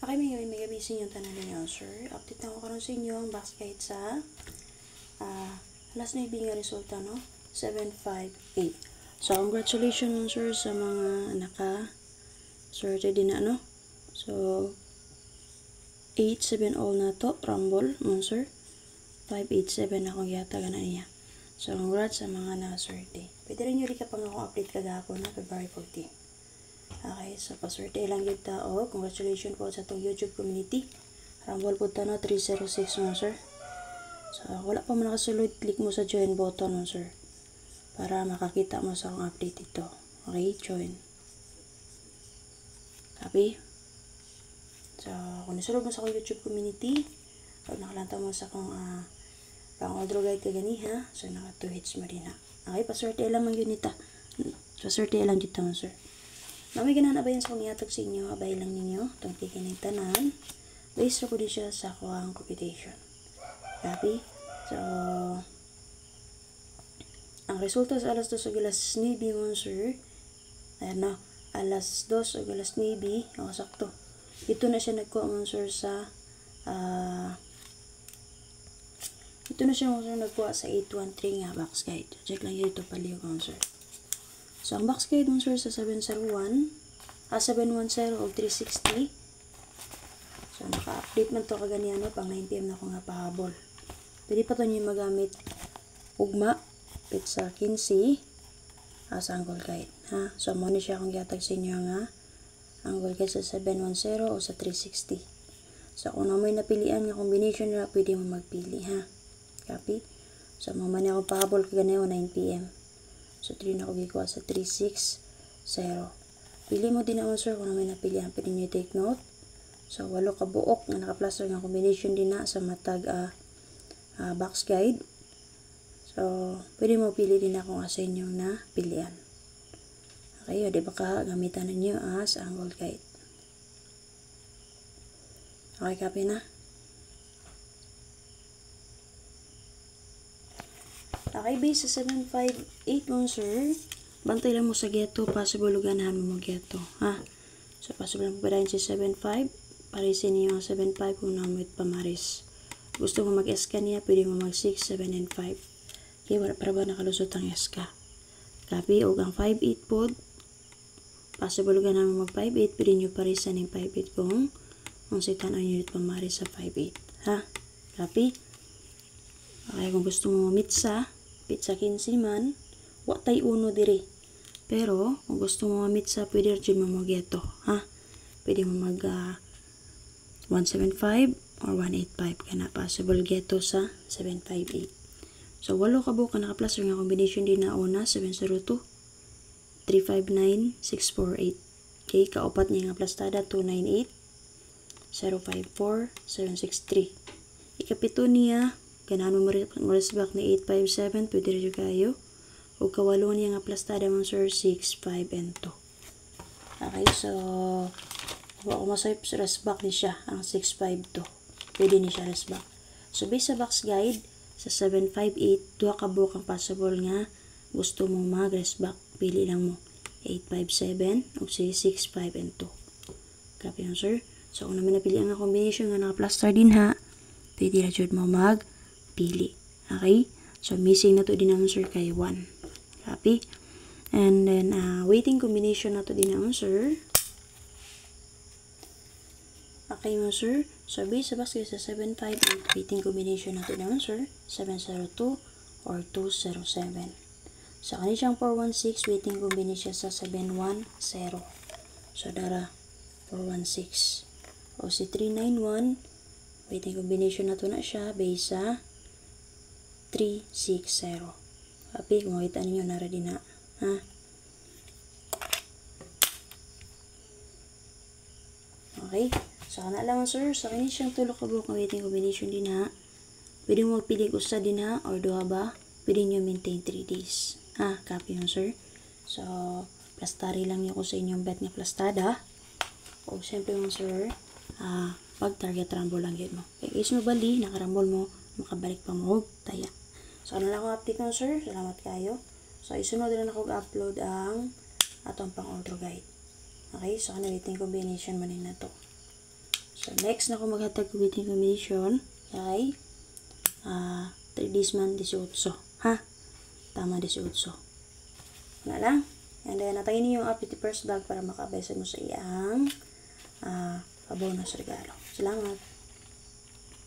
Okay, may gabisin yung tanan ninyo, sir. Update na ko karon sa inyo ang box guide sa last na ibig nga resulta, no? 758. So, congratulations, sir, sa mga naka-sorted din na, no? So, 8-7 all na to, rumble, sir. 587 na akong yatagan na niya. So, congrats sa mga na-sorted. Pwede rin nyo rin kapag akong update kagahapon na February 14. Okay, so paswerte lang yung tao. Congratulations po sa itong YouTube community. Rumble po ito na 306 mo, sir. So, wala pa mo nakasulod, click mo sa join button mo, sir. Para makakita mo sa akong update ito. Okay, join. Copy. So, kung nasulod mo sa akong YouTube community, pag nakalanta mo sa akong pang-order guide ka gani, ha? So, naka 2 hits mo din, ha? Okay, paswerte lang man yun ita. Paswerte lang dito mo, sir. May ginanabay yan sa kong iatag sa inyo, abay lang ninyo, itong kikinig tanan, based na po din siya sa kuhang computation. Copy? So, ang resulta sa alas 2 o alas 9 mo, sir, ayan na, alas 2 o alas 9, sakto. Ito na siya nagkuha mo, sir, sa, ito na siya mo, sir, nagkuha sa 813 nga box guide. Check lang yun ito paliw mo, sir. So, ang box guide mo, sir, sa 710 o 360. So, naka-update man to kaganiyan, no? Pang 9 PM na ako nga pahabol. Pwede pa to nyo magamit ugma, pizza 15, as angle guide. Ha? So, muna siya akong gatag sa inyo nga angle guide sa 710 o sa 360. So, kung naman napilian nga combination na, pwede mo magpili, ha? Copy? So, mamani akong pahabol kaganiyan 9 PM. So, 3 na ako gikuha sa 360. Pili mo din naman, sir, kung may napilihan. Pwede nyo take note. So, 8 ka buok na naka-plaster ng combination din na sa matag box guide. So, pwede mo pili din ako sa inyong na pilihan. Okay, o, di ba ka gamitan ninyo as angle guide. Okay, copy na. Okay, base sa 758 mo, sir. Bantay lang mo sa ghetto. Possible ganahan mo ghetto. Ha? So, possible mo padahin si 75. Parisin niyo ang 75 kung namit pamaris. Gusto mo mag-SK niya, pwede mo mag-6, 7, and 5. Okay, para ba nakalusot ang SK? Copy, o ang 58 pod. Possible ganahan mo mag-58. Pwede nyo parisan yung 58 kung sitan ang unit pamaris sa 58. Ha? Copy? Okay, kung gusto mo mitsa, pizza 15 man, watay uno diri. Pero, kung gusto mo mamitsa, pwede rin mo mag-geto. Ha? Pwede mo mag 175 or 185. Kana possible geto sa 758. So, 8 ka buka naka-plus nga combination din na una, 702, 359, 648. Okay, kaupat niya nga plastada, 298, 054, 763. Ikapito niya, ganano mo resback ni 857, pwede rin kayo. O kawalo niya nga plastada mo, sir, 6, 5, and 2. Okay, so, kung masayip sa resback ni siya, ang 6, 5, 2. Pwede ni siya resback. So, based sa box guide, sa 758, 2 ka buok ang possible nga gusto mo mag-resback. Pili lang mo 857 o 6, 5, and 2. Copy mo, sir. So, kung naman napili ang combination nga naka-plaster din ha, pwede na jud mo mag-pili. Okay? So, missing na to din naman, sir, kay 1. Copy? And then, waiting combination na to din naman, sir. Okay mo, sir. So, base sa basket sa 758, waiting combination na to naman, sir. 702 or 207. Sa kanisang 416, waiting combination sa 710. So, dara 416. O si 391, waiting combination na to na siya, base sa 360. Copy, kung makita ninyo, nara din na. Ha? Okay. So, kana lang, sir. Sa kanya siyang tulok ka buok ng waiting combination din ha. Pwede mo magpili usa din ha, or duha ba? Pwede nyo maintain 3 days. Ha? Copy mo, sir. So, plastari lang nyo ko sa inyong bet nga plastada. O, siyempre mo, sir, pag target rumble lang yun mo. Okay, guys mo bali, nakarambol mo, makabalik pa mo, taya. So, ano lang akong update mo, sir. Salamat kayo. So, isunod na ako upload ang atong pang-order guide. Okay, so, waiting combination man na to. So, next na ako maghatag ng wedding combination kay 3 days man 18. Ha? Tama 18. Wala lang. And then, natagin niyo yung update first vlog para makabasa mo sa iyang bonus regalo. Salamat.